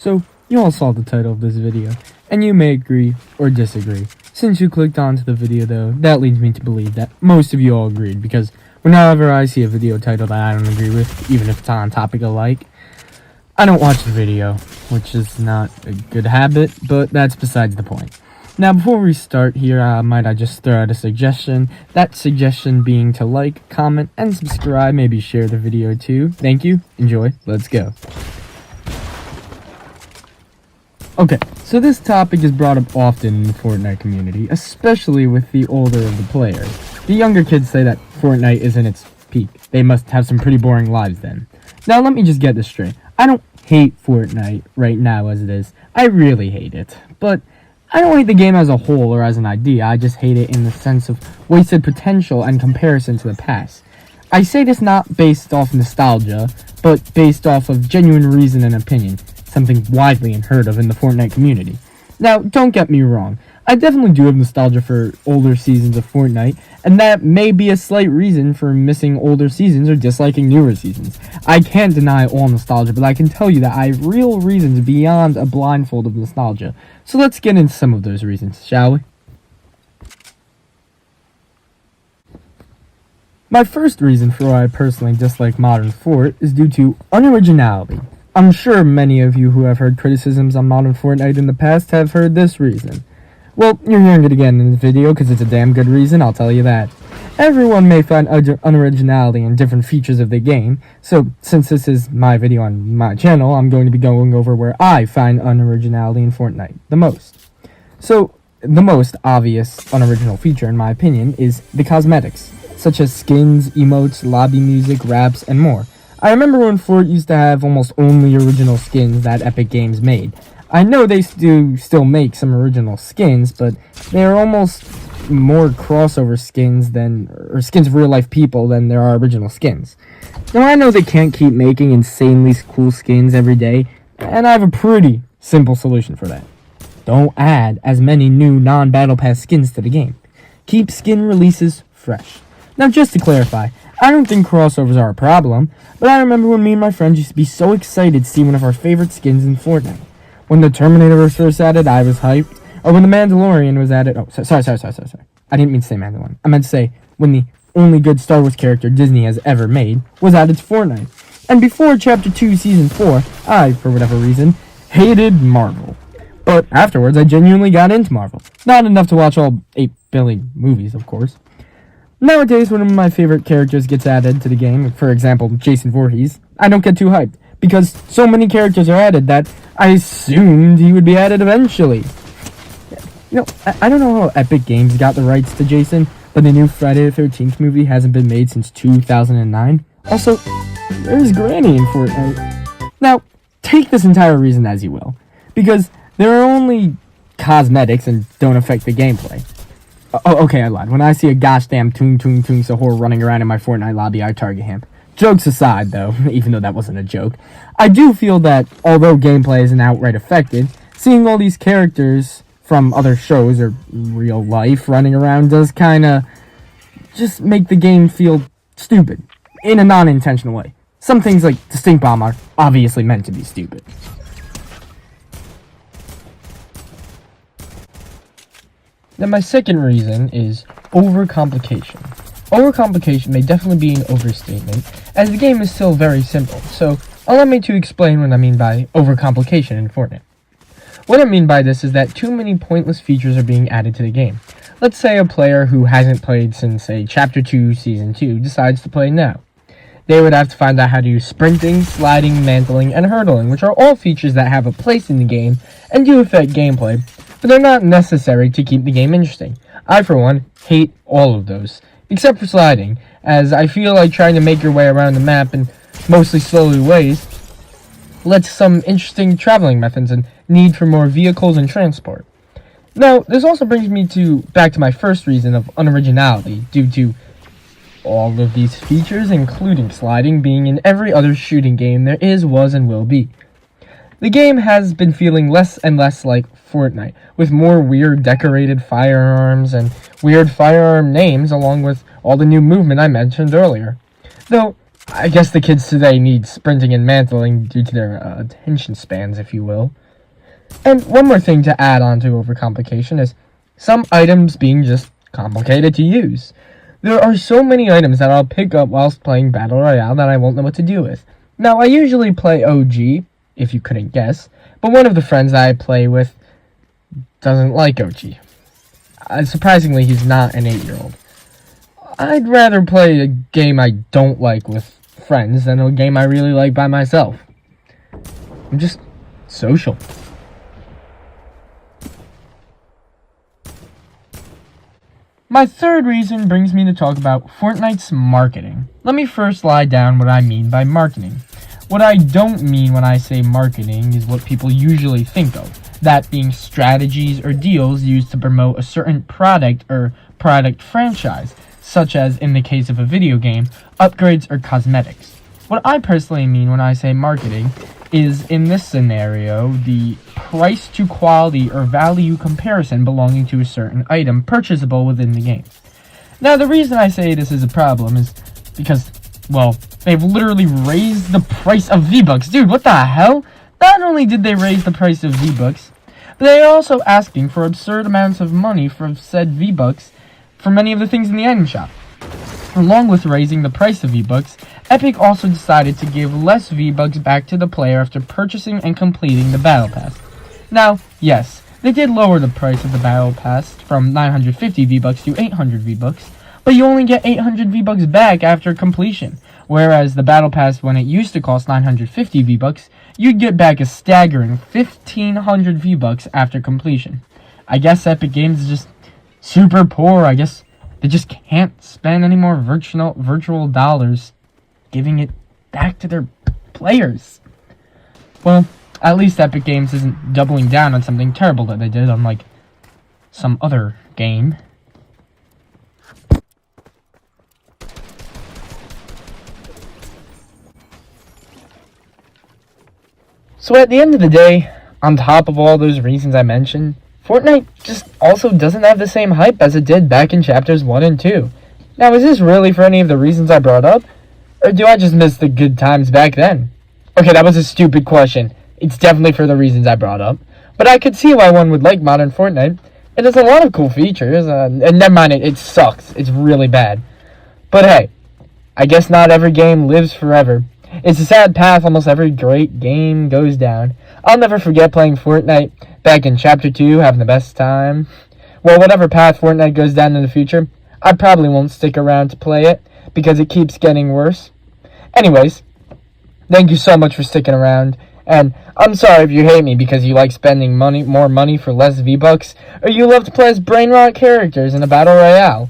So, you all saw the title of this video, and you may agree or disagree. Since you clicked onto the video though, that leads me to believe that most of you all agreed, because whenever I see a video title that I don't agree with, even if it's on topic alike, I don't watch the video, which is not a good habit, but that's besides the point. Now, before we start here, might I just throw out a suggestion, that suggestion being to like, comment, and subscribe, maybe share the video too. Thank you, enjoy, let's go. Okay, so this topic is brought up often in the Fortnite community, especially with the older of the players. The younger kids say that Fortnite isn't its peak. They must have some pretty boring lives then. Now let me just get this straight. I don't hate Fortnite right now as it is. I really hate it. But I don't hate the game as a whole or as an idea. I just hate it in the sense of wasted potential and comparison to the past. I say this not based off nostalgia, but based off of genuine reason and opinion. Something widely unheard of in the Fortnite community. Now, don't get me wrong, I definitely do have nostalgia for older seasons of Fortnite, and that may be a slight reason for missing older seasons or disliking newer seasons. I can't deny all nostalgia, but I can tell you that I have real reasons beyond a blindfold of nostalgia. So let's get into some of those reasons, shall we? My first reason for why I personally dislike modern Fort is due to unoriginality. I'm sure many of you who have heard criticisms on modern Fortnite in the past have heard this reason. Well, you're hearing it again in this video because it's a damn good reason, I'll tell you that. Everyone may find unoriginality in different features of the game, so since this is my video on my channel, I'm going to be going over where I find unoriginality in Fortnite the most. So, the most obvious unoriginal feature in my opinion is the cosmetics, such as skins, emotes, lobby music, raps, and more. I remember when Fort used to have almost only original skins that Epic Games made. I know they do still make some original skins, but they're almost more crossover skins or skins of real life people than there are original skins. Now I know they can't keep making insanely cool skins every day, and I have a pretty simple solution for that. Don't add as many new non-Battle Pass skins to the game. Keep skin releases fresh. Now just to clarify, I don't think crossovers are a problem, but I remember when me and my friends used to be so excited to see one of our favorite skins in Fortnite. When the Terminator was first added, I was hyped. Or when the Mandalorian was added, sorry. I didn't mean to say Mandalorian. I meant to say when the only good Star Wars character Disney has ever made was added to Fortnite. And before Chapter 2, Season 4, I, for whatever reason, hated Marvel. But afterwards, I genuinely got into Marvel. Not enough to watch all 8 billion movies, of course. Nowadays, when one of my favorite characters gets added to the game, for example, Jason Voorhees, I don't get too hyped, because so many characters are added that I assumed he would be added eventually. You know, I don't know how Epic Games got the rights to Jason, but the new Friday the 13th movie hasn't been made since 2009. Also, there's Granny in Fortnite. Now, take this entire reason as you will, because they're only cosmetics and don't affect the gameplay. Oh, okay, I lied. When I see a gosh damn Toon Sahur running around in my Fortnite lobby, I target him. Jokes aside, though, even though that wasn't a joke, I do feel that, although gameplay isn't outright affected, seeing all these characters from other shows or real life running around does kinda just make the game feel stupid, in a non-intentional way. Some things like the Stink Bomb are obviously meant to be stupid. Now my second reason is overcomplication. Overcomplication may definitely be an overstatement, as the game is still very simple, so allow me to explain what I mean by overcomplication in Fortnite. What I mean by this is that too many pointless features are being added to the game. Let's say a player who hasn't played since, say, Chapter 2, Season 2 decides to play now. They would have to find out how to use sprinting, sliding, mantling, and hurdling, which are all features that have a place in the game and do affect gameplay, but they're not necessary to keep the game interesting. I, for one, hate all of those, except for sliding, as I feel like trying to make your way around the map in mostly slowly ways lets some interesting traveling methods and need for more vehicles and transport. Now, this also brings me back to my first reason of unoriginality, due to all of these features, including sliding, being in every other shooting game there is, was, and will be. The game has been feeling less and less like Fortnite, with more weird decorated firearms and weird firearm names, along with all the new movement I mentioned earlier. Though, I guess the kids today need sprinting and mantling due to their attention spans, if you will. And one more thing to add on to overcomplication is some items being just complicated to use. There are so many items that I'll pick up whilst playing Battle Royale that I won't know what to do with. Now, I usually play OG, if you couldn't guess, but one of the friends I play with doesn't like OG. Surprisingly, he's not an 8-year-old. I'd rather play a game I don't like with friends than a game I really like by myself. I'm just social. My third reason brings me to talk about Fortnite's marketing. Let me first lie down what I mean by marketing. What I don't mean when I say marketing is what people usually think of, that being strategies or deals used to promote a certain product or product franchise, such as, in the case of a video game, upgrades or cosmetics. What I personally mean when I say marketing is, in this scenario, the price to quality or value comparison belonging to a certain item purchasable within the game. Now, the reason I say this is a problem is because, well, they've literally raised the price of V-Bucks. Dude, what the hell? Not only did they raise the price of V-Bucks, but they are also asking for absurd amounts of money for said V-Bucks for many of the things in the item shop. Along with raising the price of V-Bucks, Epic also decided to give less V-Bucks back to the player after purchasing and completing the Battle Pass. Now, yes, they did lower the price of the Battle Pass from 950 V-Bucks to 800 V-Bucks, but you only get 800 V-Bucks back after completion, whereas the Battle Pass, when it used to cost 950 V-Bucks, you'd get back a staggering 1500 V-Bucks after completion. I guess Epic Games is just super poor. I guess they just can't spend any more virtual dollars giving it back to their players. Well, at least Epic Games isn't doubling down on something terrible that they did, unlike some other game. So at the end of the day, on top of all those reasons I mentioned, Fortnite just also doesn't have the same hype as it did back in chapters 1 and 2. Now, is this really for any of the reasons I brought up? Or do I just miss the good times back then? Okay, that was a stupid question. It's definitely for the reasons I brought up. But I could see why one would like modern Fortnite. It has a lot of cool features, and never mind, it sucks. It's really bad. But hey, I guess not every game lives forever. It's a sad path almost every great game goes down. I'll never forget playing Fortnite back in Chapter 2, having the best time. Well, whatever path Fortnite goes down in the future, I probably won't stick around to play it, because it keeps getting worse. Anyways, thank you so much for sticking around, and I'm sorry if you hate me because you like spending more money for less V-Bucks, or you love to play as brain rot characters in a battle royale.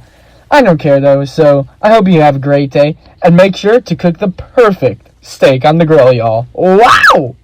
I don't care though, so I hope you have a great day, and make sure to cook the perfect steak on the grill, y'all. Wow!